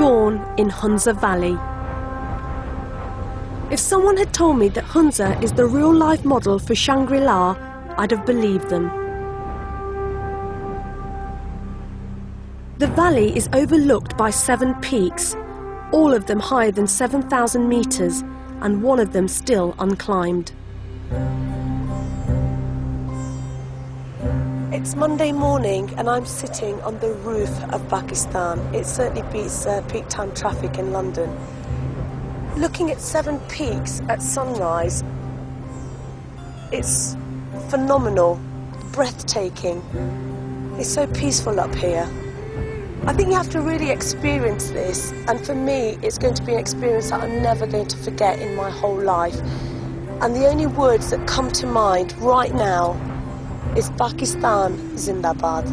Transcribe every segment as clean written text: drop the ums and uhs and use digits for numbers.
born in Hunza Valley. If someone had told me that Hunza is the real-life model for Shangri-La, I'd have believed them. The valley is overlooked by 7 peaks, all of them higher than 7,000 meters, and one of them still unclimbed. It's Monday morning and I'm sitting on the roof of Pakistan. It certainly beats peak time traffic in London. Looking at 7 peaks at sunrise, it's phenomenal, breathtaking. It's so peaceful up here. I think you have to really experience this, and for me it's going to be an experience that I'm never going to forget in my whole life. And the only words that come to mind right now is Pakistan Zindabad.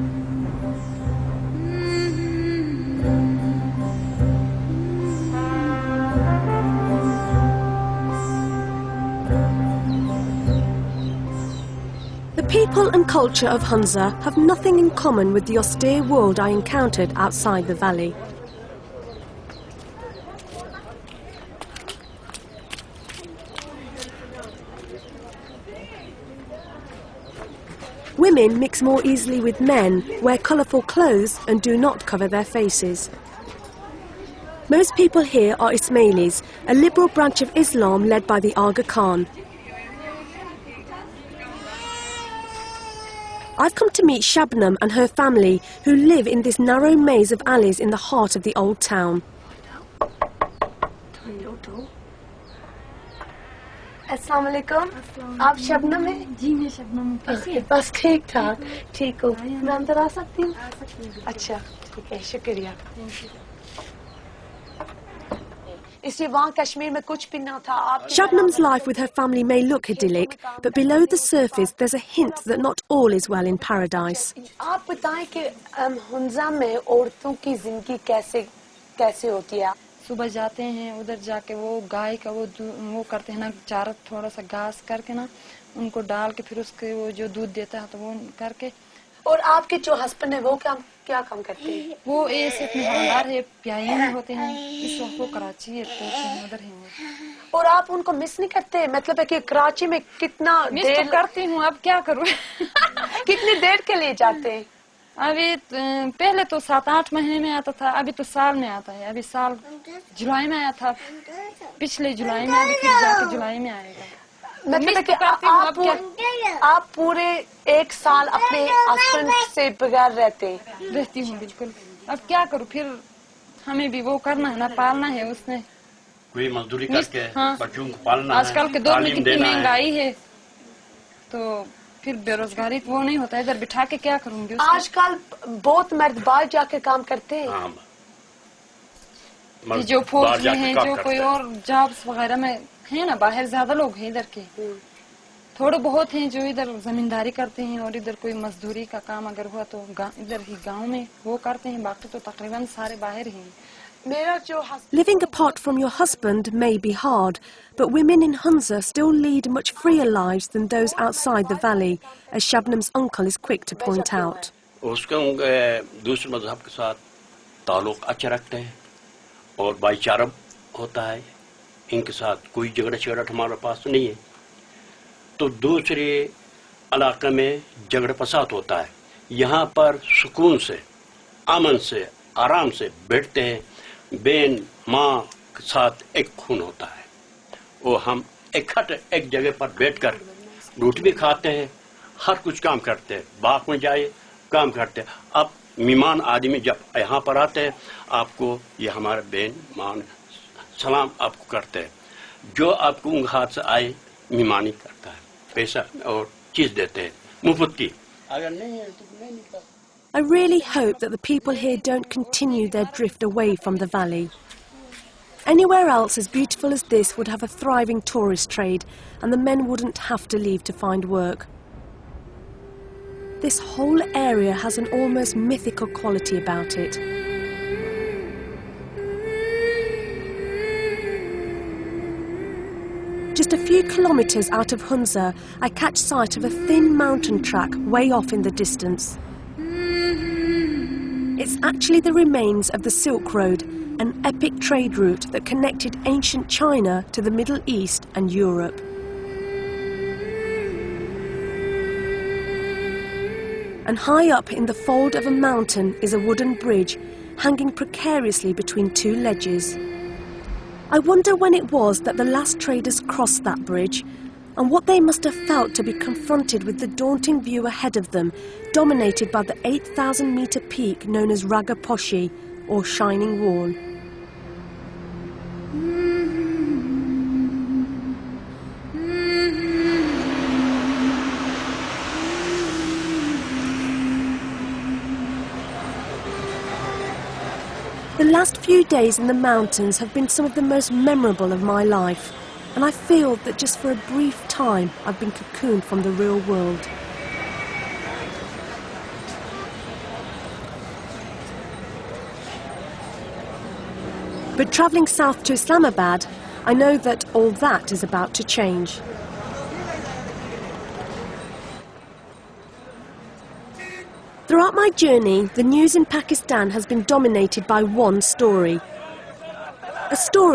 The people and culture of Hunza have nothing in common with the austere world I encountered outside the valley. Women mix more easily with men, wear colourful clothes and do not cover their faces. Most people here are Ismailis, a liberal branch of Islam led by the Aga Khan. I've come to meet Shabnam and her family, who live in this narrow maze of alleys in the heart of the old town. अस्सलाम वालेकुम, आप शबनम हैं? जी मैं शबनम हूँ। कैसी हैं? बस ठीक ठाक, ठीक हो। मैं अंदर आ सकती हूँ? अच्छा, ठीक है, शुक्रिया। इसलिए वहाँ कश्मीर में कुछ भी ना था। Shabnam's life with her family may look idyllic, but below the surface there's a hint that not all is well in paradise. आप बताएं कि हुंजा में औरतों की जिंदगी कैसे होती है? सुबह जाते हैं उधर जाके वो गाय का वो करते हैं ना, चारा थोड़ा सा घास करके ना उनको डाल के फिर उसके वो जो दूध देता है तो वो करके। और आपके जो हस्बैंड है वो क्या काम करते हैं? वो ऐसे अपने हवलदार है, प्याई में होते हैं, इस वक्त वो कराची है तो उधर है वो। और आप उनको मिस नहीं करते? मतलब है कि कराची में कितना मिस तो करती हूँ, अब क्या करूँ। कितनी देर के लिए जाते हैं? अभी पहले तो 7-8 महीने में आता था, अभी तो साल में आता है। अभी साल जुलाई में आया था, पिछले जुलाई में, अभी फिर जाके जुलाई में आएगा। मतलब कि आप पूरे 1 साल अपने हस्बैंड से बगैर रहती हूँ बिल्कुल। अब क्या करूँ, फिर हमें भी वो करना है ना, पालना है उसने, कोई मजदूरी करके बच्चों को पालना है। आजकल के दौर में कितनी महंगाई है तो फिर बेरोजगारी वो नहीं होता है, इधर बिठा के क्या करूंगी। आजकल बहुत मर्द बाहर जाके काम करते हैं। जो फौज में हैं, जो कोई और जॉब्स वगैरह में है ना, बाहर ज्यादा लोग हैं इधर के। थोड़े बहुत हैं जो इधर जमींदारी करते हैं और इधर कोई मजदूरी का काम अगर हुआ तो इधर ही गांव में वो करते हैं, बाकी तो तकरीबन सारे बाहर ही। Living apart from your husband may be hard, but women in Hunza still lead much freer lives than those outside the valley, as Shabnam's uncle is quick to point out. उसके दूसरे मजहब के साथ ताल्लुक अच्छा रखते हैं और भाईचारा होता है, इनके साथ कोई झगड़ा हमारे पास नहीं है। तो दूसरे इलाके में झगड़ा फसाद होता है, यहाँ पर सुकून से, अमन से, आराम से बैठते हैं। बेन माँ के साथ एक खून होता है, वो हम इकट्ठे एक जगह पर बैठकर रोटी भी खाते हैं, हर कुछ काम करते हैं, बाग में जाए काम करते हैं। अब मेहमान आदमी जब यहाँ पर आते हैं, आपको ये हमारे बेन माँ सलाम आपको करते हैं, जो आपको उनके हाथ से आए मेहमानी करता है, पैसा और चीज देते हैं मुफ्त की। अगर नहीं है तो नहीं करता। I really hope that the people here don't continue their drift away from the valley. Anywhere else as beautiful as this would have a thriving tourist trade, and the men wouldn't have to leave to find work. This whole area has an almost mythical quality about it. Just a few kilometres out of Hunza, I catch sight of a thin mountain track way off in the distance. It's actually the remains of the Silk Road, an epic trade route that connected ancient China to the Middle East and Europe. And high up in the fold of a mountain is a wooden bridge hanging precariously between two ledges. I wonder when it was that the last traders crossed that bridge, and what they must have felt to be confronted with the daunting view ahead of them, dominated by the 8,000-metre peak known as Ragaposhi, or Shining Wall. The last few days in the mountains have been some of the most memorable of my life, and I feel that just for a brief time I've been cocooned from the real world. But travelling south to Islamabad, I know that all that is about to change. Throughout my journey, the news in Pakistan has been dominated by one story. A story